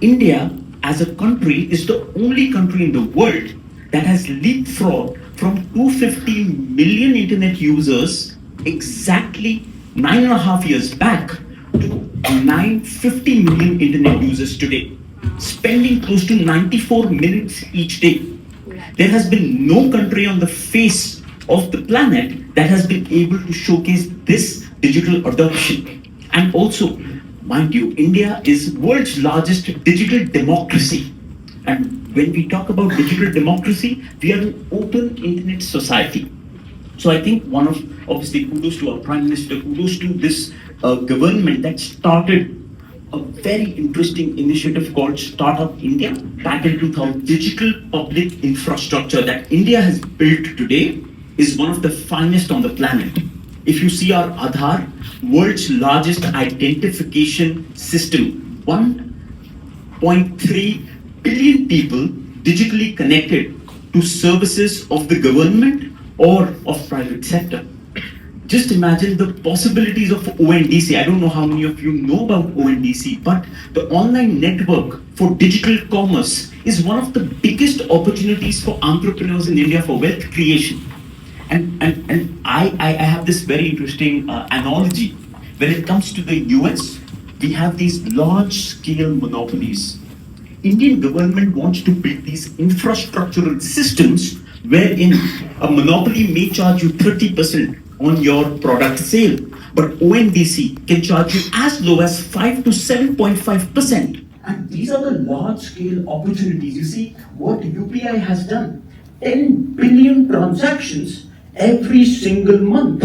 India, as a country, is the only country in the world that has leapfrogged from 250 million internet users exactly 9.5 years back to 950 million internet users today, spending close to 94 minutes each day. There has been no country on the face of the planet that has been able to showcase this digital adoption. And also, mind you, India is world's largest digital democracy. And when we talk about digital democracy, we are an open internet society. So I think one of, obviously, kudos to our Prime Minister, kudos to this government that started a very interesting initiative called Startup India back in 2000. Digital public infrastructure that India has built today is one of the finest on the planet. If you see our Aadhaar, world's largest identification system, 1.3 billion people digitally connected to services of the government or of private sector. Just imagine the possibilities of ONDC. I don't know how many of you know about ONDC, but the online network for digital commerce is one of the biggest opportunities for entrepreneurs in India for wealth creation. And I have this very interesting analogy. When it comes to the US, we have these large-scale monopolies. Indian government wants to build these infrastructural systems wherein a monopoly may charge you 30% on your product sale, but ONDC can charge you as low as 5 to 7.5%. And these are the large-scale opportunities. You see what UPI has done. 10 billion transactions every single month.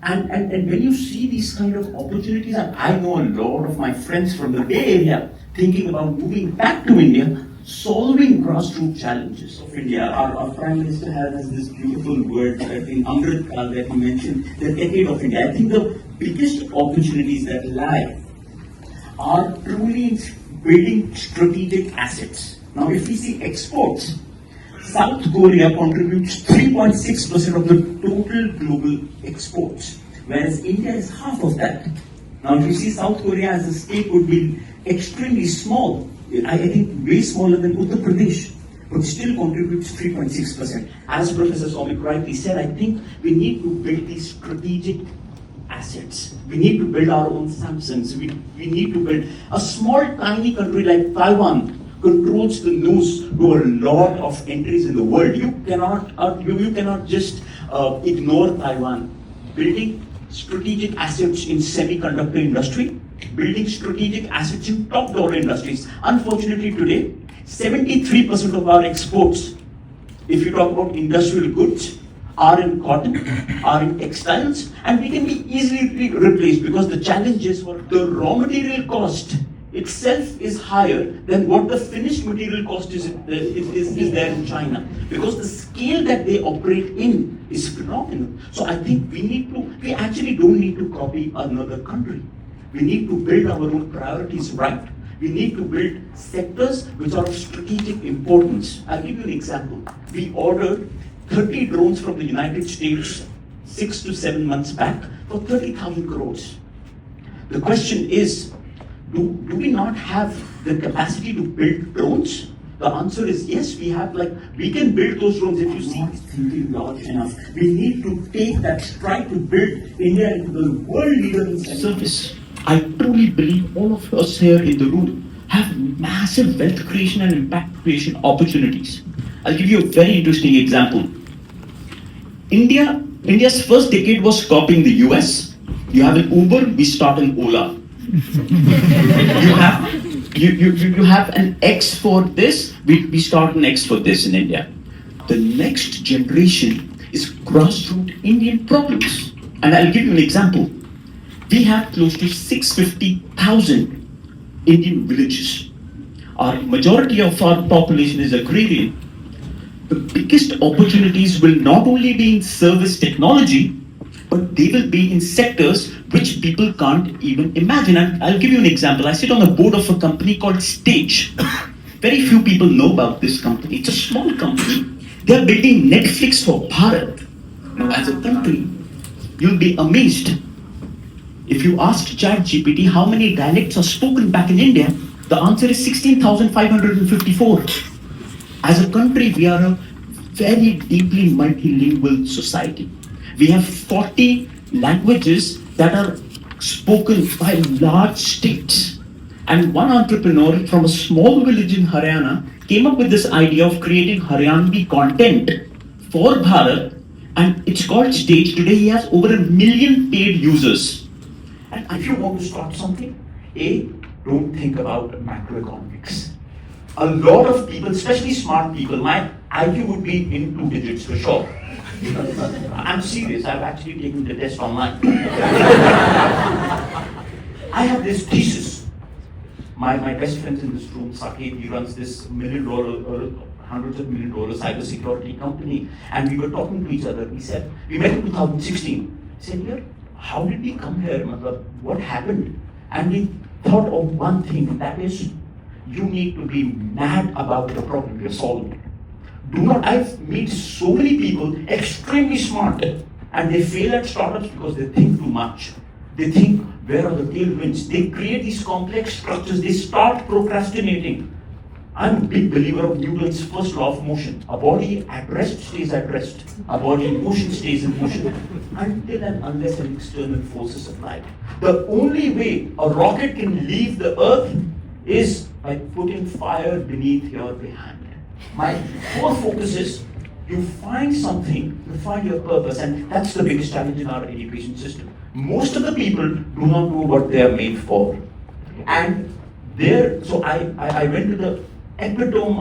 And when you see these kind of opportunities, and I know a lot of my friends from the Bay Area thinking about moving back to India, solving grassroots challenges of India. Our Prime Minister has this beautiful word in Amrit Kal that he mentioned, the decade of India. I think the biggest opportunities that lie are truly in building strategic assets. Now, if we see exports, South Korea contributes 3.6% of the total global exports, whereas India is half of that. Now, if you see South Korea as a state would be extremely small, I think way smaller than Uttar Pradesh, but still contributes 3.6%. As Professor Somik rightly said, I think we need to build these strategic assets. We need to build our own Samsungs. We need to build a small, tiny country like Taiwan controls the news to a lot of entries in the world. You cannot just ignore Taiwan. Building strategic assets in semiconductor industry, building strategic assets in top dollar industries. Unfortunately today, 73% of our exports, if you talk about industrial goods, are in cotton, are in textiles, and we can be easily replaced because the challenge is for the raw material cost itself is higher than what the finished material cost is there in China, because the scale that they operate in is phenomenal. So I think we actually don't need to copy another country. We need to build our own priorities right. We need to build sectors which are of strategic importance. I'll give you an example. We ordered 30 drones from the United States 6 to 7 months back for 30,000 crores. The question is, do we not have the capacity to build drones? The answer is yes, we can build those drones if you see thinking large enough. We need to take that stride to build India into the world leader in service. I truly believe all of us here in the room have massive wealth creation and impact creation opportunities. I'll give you a very interesting example. India's first decade was copying the US. You have an Uber, we start an Ola. you have an X for this, we start an X for this in India. The next generation is grassroots Indian problems. And I'll give you an example. We have close to 650,000 Indian villages. Our majority of our population is agrarian. The biggest opportunities will not only be in service technology, but they will be in sectors which people can't even imagine. And I'll give you an example. I sit on the board of a company called Stage. Very few people know about this company. It's a small company. They're building Netflix for Bharat. Now, as a country, you'll be amazed. If you ask ChatGPT how many dialects are spoken back in India, The answer is 16,554. As a country, we are a very deeply multilingual society. We have 40 languages that are spoken by large states. And one entrepreneur from a small village in Haryana came up with this idea of creating Haryanvi content for Bharat, and it's called Stage. Today he has over 1 million paid users. And if you want to start something, don't think about macroeconomics. A lot of people, especially smart people, my IQ would be in 2 digits for sure. I'm serious, I've actually taken the test online. I have this thesis. My best friend in this room, Saket, he runs this $1 million, hundreds of $1 million cybersecurity company, and we were talking to each other. He said, we met in 2016. He said, here, how did we come here? What happened? And we thought of one thing, and that is, you need to be mad about the problem you're solving. I've met so many people extremely smart, and they fail at startups because they think too much. They think, where are the tailwinds? They create these complex structures, they start procrastinating. I'm a big believer of Newton's first law of motion. A body at rest stays at rest. A body in motion stays in motion. Until and unless an external force is applied. The only way a rocket can leave the earth is by putting fire beneath your behind. My core focus is you find something, you find your purpose, and that's the biggest challenge in our education system. Most of the people do not know what they are made for. And so I went to the epitome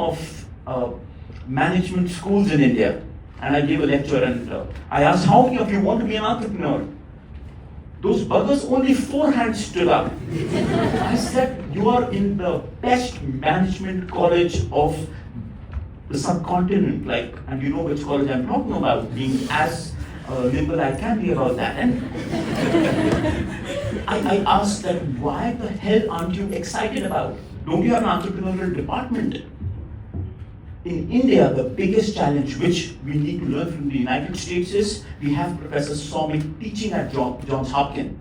of management schools in India, and I gave a lecture, and I asked, how many of you want to be an entrepreneur? Those buggers, only 4 hands stood up. I said, you are in the best management college of the subcontinent, and you know which college I'm talking about, being as nimble I can be about that. And I asked that, why the hell aren't you excited about? Don't you have an entrepreneurial department? In India, the biggest challenge which we need to learn from the United States is we have Professor Somik teaching at Johns Hopkins.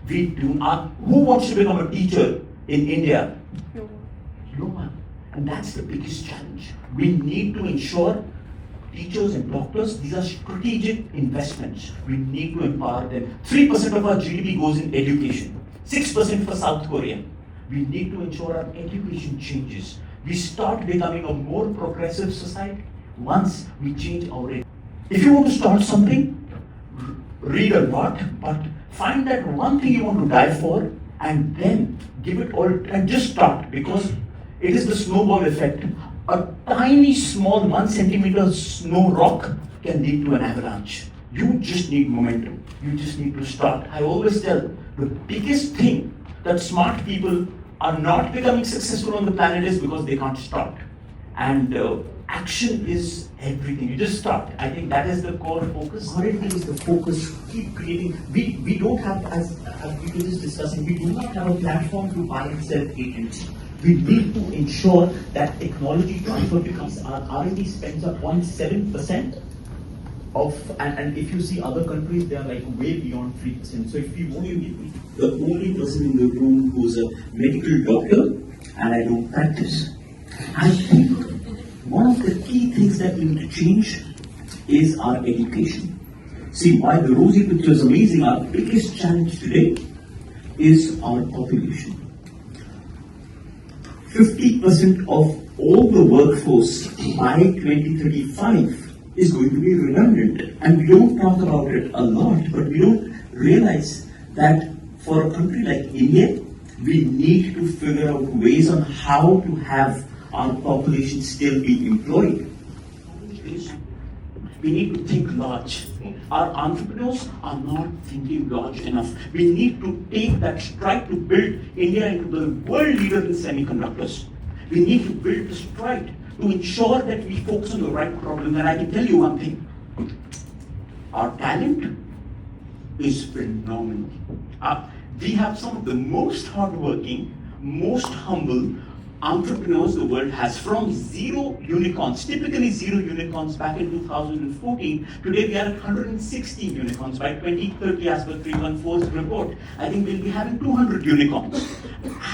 Who wants to become a teacher in India? No one. And that's the biggest challenge. We need to ensure teachers and doctors, these are strategic investments. We need to empower them. 3% of our GDP goes in education, 6% for South Korea. We need to ensure our education changes. We start becoming a more progressive society once we change our education. If you want to start something, read a lot, but find that one thing you want to die for, and then give it all, and just start, because it is the snowball effect. A tiny, small 1 centimeter snow rock can lead to an avalanche. You just need momentum. You just need to start. I always tell, the biggest thing that smart people are not becoming successful on the planet is because they can't start. And action is everything. You just start. I think that is the core focus. R&D is the focus. Keep creating. We don't have, as we were just discussing, we do not have a platform to buy and sell patents. We need to ensure that technology transfer becomes, our R&D spends are 0.7% of, and if you see other countries, they are like way beyond 3%. So if you want to be the only person in the room who's a medical doctor, and I don't practice, I think one of the key things that we need to change is our education. See, while the rosy picture is amazing, our biggest challenge today is our population. 50% of all the workforce by 2035 is going to be redundant. And we don't talk about it a lot, but we don't realize that for a country like India, we need to figure out ways on how to have our population still be employed. We need to think large. Our entrepreneurs are not thinking large enough. We need to take that stride to build India into the world leader in semiconductors. We need to build the stride to ensure that we focus on the right problem. And I can tell you one thing. Our talent is phenomenal. We have some of the most hardworking, most humble entrepreneurs the world has, from 0 unicorns, typically 0 unicorns back in 2014. Today we are at 116 unicorns. By 2030, as per 314's report, I think we'll be having 200 unicorns.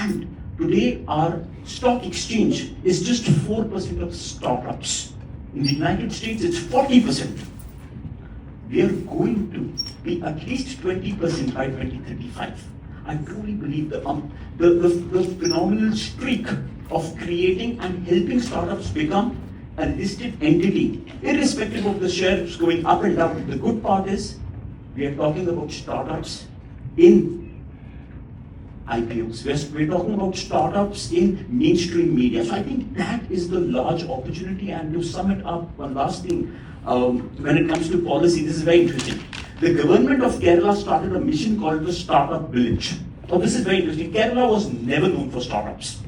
And Today, our stock exchange is just 4% of startups. In the United States, it's 40%. We are going to be at least 20% by 2035. I truly believe the phenomenal streak of creating and helping startups become a listed entity, irrespective of the shares going up and down. The good part is we are talking about startups in IPOs. We're talking about startups in mainstream media. So I think that is the large opportunity. And to sum it up, one last thing, when it comes to policy, this is very interesting. The government of Kerala started a mission called the Startup Village. Now this is very interesting. Kerala was never known for startups.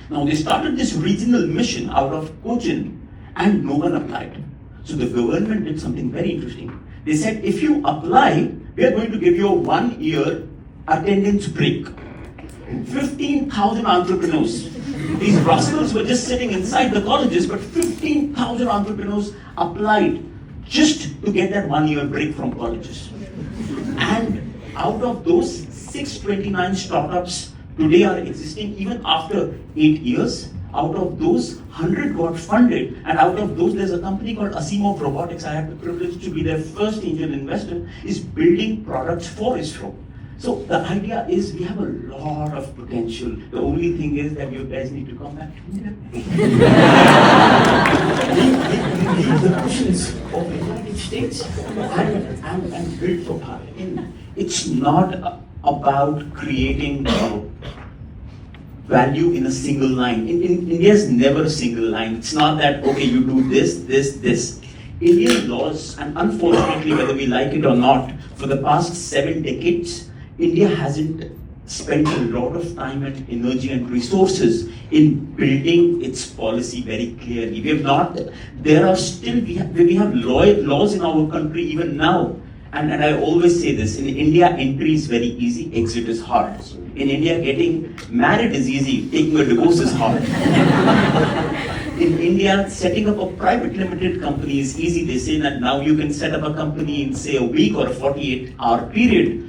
Now they started this regional mission out of Cochin and no one applied. So the government did something very interesting. They said, if you apply, we are going to give you a 1 year attendance break. 15,000 entrepreneurs. These rascals were just sitting inside the colleges, but 15,000 entrepreneurs applied just to get that 1 year break from colleges. And out of those, 629 startups today are existing even after 8 years. Out of those, 100 got funded, and out of those, there's a company called Asimov Robotics. I had the privilege to be their first angel investor, is building products for ISRO. So the idea is we have a lot of potential. The only thing is that you guys need to come back to India. Leave the cushions of the United States and build for Bharat. It's not about creating value in a single line. In India is never a single line. It's not that, okay, you do this, this, this. Indian laws, and unfortunately, whether we like it or not, for the past 7 decades, India hasn't spent a lot of time and energy and resources in building its policy very clearly. We have not, there are still, we have laws in our country even now. And I always say this, in India, entry is very easy, exit is hard. In India, getting married is easy, taking a divorce is hard. In India, setting up a private limited company is easy. They say that now you can set up a company in, say, a week or a 48-hour period.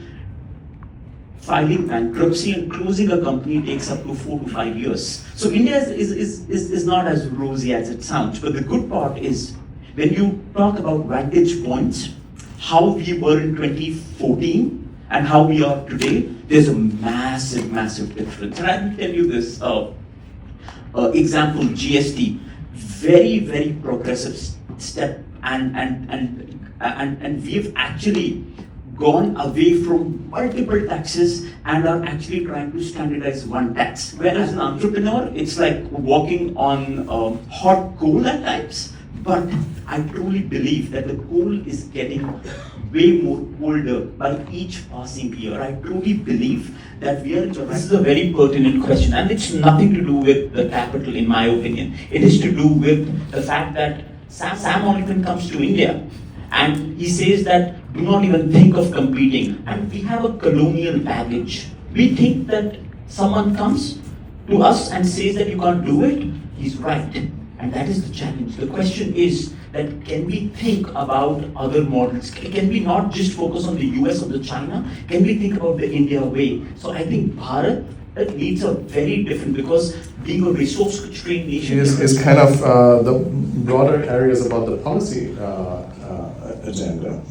Filing bankruptcy and closing a company takes up to 4 to 5 years. So India is not as rosy as it sounds. But the good part is, when you talk about vantage points, how we were in 2014 and how we are today, there's a massive, massive difference. And I will tell you this example, GST, very, very progressive step, and we've actually gone away from multiple taxes and are actually trying to standardize one tax. Whereas an entrepreneur, it's like walking on hot coal at times. But I truly believe that the coal is getting way more colder by each passing year. I truly believe that we are in the right. This is a very pertinent question, and it's nothing to do with the capital, in my opinion. It is to do with the fact that Sam Oliphant comes to India and he says that do not even think of competing. And we have a colonial baggage. We think that someone comes to us and says that you can't do it, he's right. And that is the challenge. The question is that can we think about other models? Can we not just focus on the US or the China? Can we think about the India way? So I think Bharat needs a very different, because being a resource-constrained nation is kind of the broader areas about the policy agenda.